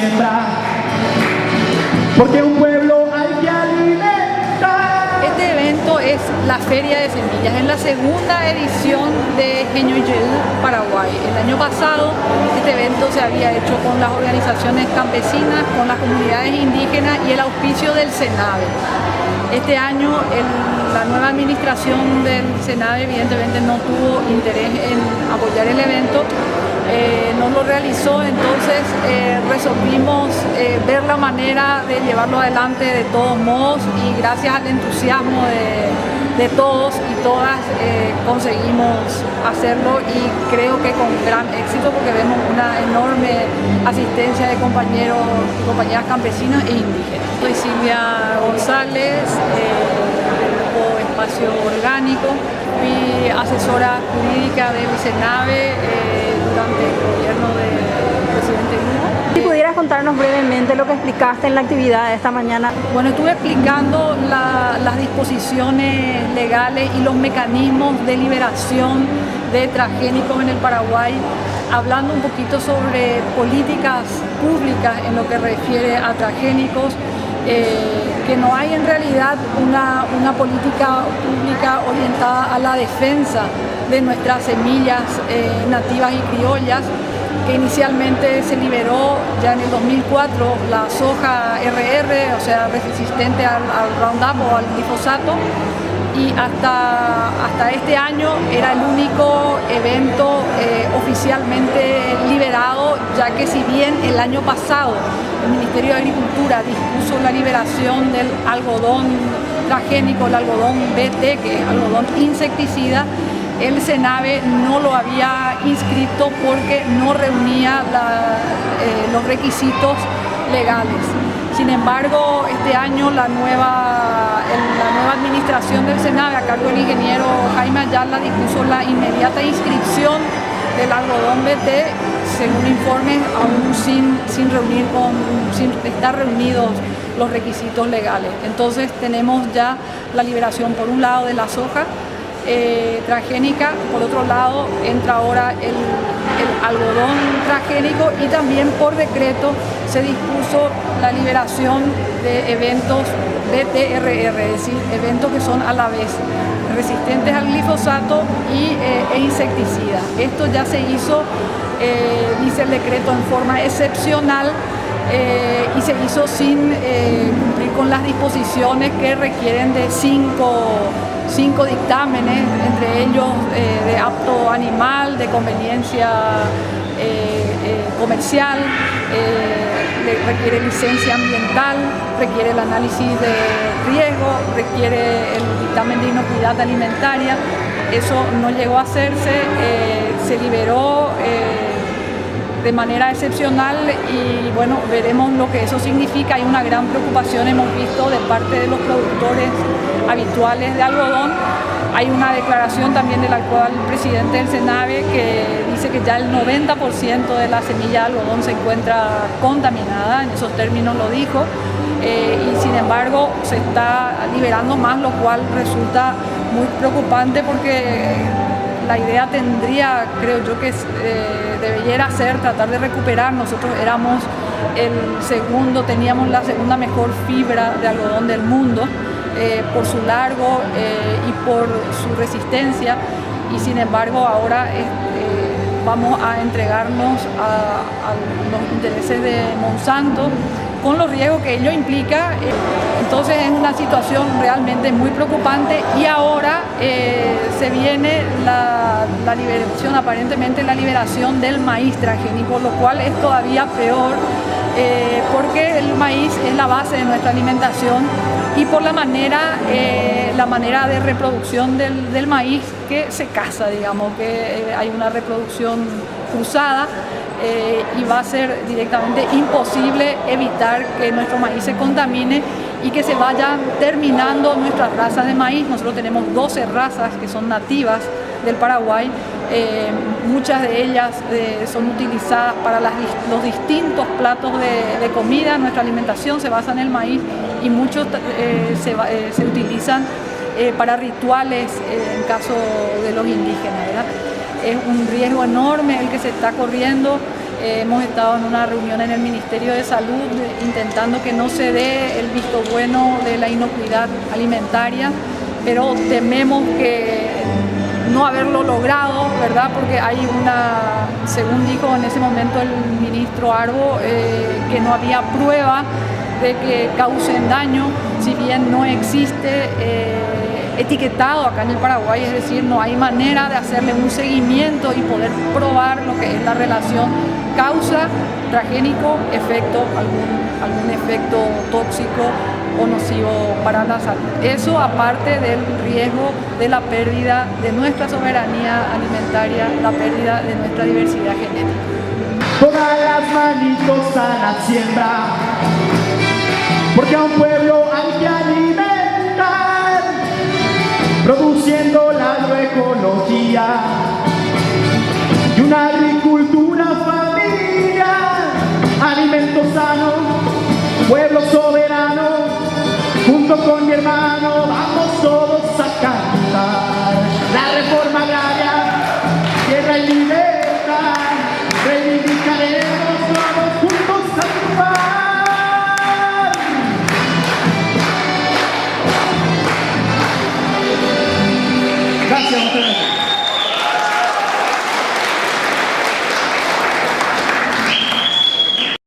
siembra, porque un pueblo hay que alimentar. Este evento es la Feria de Semillas, es la segunda edición de Jeñuyeu, Paraguay. El año pasado este evento se había hecho con las organizaciones campesinas, con las comunidades indígenas y el auspicio del SENAVE. Este año la nueva administración del SENAVE evidentemente no tuvo interés en apoyar el evento, no lo realizó, entonces resolvimos ver la manera de llevarlo adelante de todos modos y gracias al entusiasmo de todos y todas conseguimos hacerlo y creo que con gran éxito porque vemos una enorme asistencia de compañeros y compañeras campesinos e indígenas. Soy Silvia González, del grupo Espacio Orgánico, fui asesora jurídica del SENAVE durante el gobierno del presidente Lugo. Si pudieras contarnos brevemente lo que explicaste en la actividad de esta mañana. Bueno, estuve explicando las disposiciones legales y los mecanismos de liberación de transgénicos en el Paraguay, hablando un poquito sobre políticas públicas en lo que refiere a transgénicos, que no hay en realidad una política pública orientada a la defensa de nuestras semillas nativas y criollas, que inicialmente se liberó ya en el 2004 la soja RR, o sea, resistente al Roundup o al glifosato, y hasta este año era el único evento oficialmente liberado, ya que si bien el año pasado el Ministerio de Agricultura dispuso la liberación del algodón transgénico, el algodón BT, que es algodón insecticida, el SENAVE no lo había inscrito porque no reunía los requisitos legales. Sin embargo, este año la nueva administración del SENAVE, a cargo del ingeniero Jaime Ayala, dispuso la inmediata inscripción del algodón BT, según informes, aún sin estar reunidos los requisitos legales. Entonces tenemos ya la liberación por un lado de la soja transgénica, por otro lado entra ahora el algodón transgénico y también por decreto se dispuso la liberación de eventos BTRR, es decir, eventos que son a la vez resistentes al glifosato e insecticidas. Esto ya se hizo, dice el decreto, en forma excepcional y se hizo sin cumplir con las disposiciones que requieren de cinco dictámenes, entre ellos de apto animal, de conveniencia comercial, requiere licencia ambiental, requiere el análisis de riesgo, requiere el dictamen de inocuidad alimentaria. Eso no llegó a hacerse, se liberó de manera excepcional y bueno, veremos lo que eso significa. Hay una gran preocupación, hemos visto, de parte de los productores habituales de algodón. Hay una declaración también del actual presidente del SENAVE que dice que ya el 90% de la semilla de algodón se encuentra contaminada, en esos términos lo dijo, y sin embargo se está liberando más, lo cual resulta muy preocupante porque la idea tendría, creo yo, que debiera ser tratar de recuperar. Nosotros éramos teníamos la segunda mejor fibra de algodón del mundo, por su largo y por su resistencia, y sin embargo ahora vamos a entregarnos a los intereses de Monsanto con los riesgos que ello implica. Entonces es una situación realmente muy preocupante y ahora se viene la liberación, aparentemente la liberación del maíz transgénico, lo cual es todavía peor porque el maíz es la base de nuestra alimentación y por la manera de reproducción del maíz que se caza, digamos, que hay una reproducción cruzada y va a ser directamente imposible evitar que nuestro maíz se contamine y que se vayan terminando nuestras razas de maíz. Nosotros tenemos 12 razas que son nativas del Paraguay, muchas de ellas son utilizadas para los distintos platos de comida. Nuestra alimentación se basa en el maíz y muchos se utilizan para rituales en caso de los indígenas, ¿verdad? Es un riesgo enorme el que se está corriendo. Hemos estado en una reunión en el Ministerio de Salud intentando que no se dé el visto bueno de la inocuidad alimentaria, pero tememos que no haberlo logrado, ¿verdad? Porque hay según dijo en ese momento el ministro Arbo, que no había prueba de que causen daño, si bien no existe etiquetado acá en el Paraguay, es decir, no hay manera de hacerle un seguimiento y poder probar lo que es la relación causa, transgénico, efecto, algún efecto tóxico o nocivo para la salud. Eso aparte del riesgo de la pérdida de nuestra soberanía alimentaria, la pérdida de nuestra diversidad genética. Todas las manitos a la siembra, porque a un pueblo hay que alimentar, produciendo la agroecología y una agricultura familiar, alimentos sanos, pueblo soberano, junto con mi hermano vamos todos a cantar la reforma agraria, tierra y libertad, reivindicaremos todos juntos a triunfar. Gracias.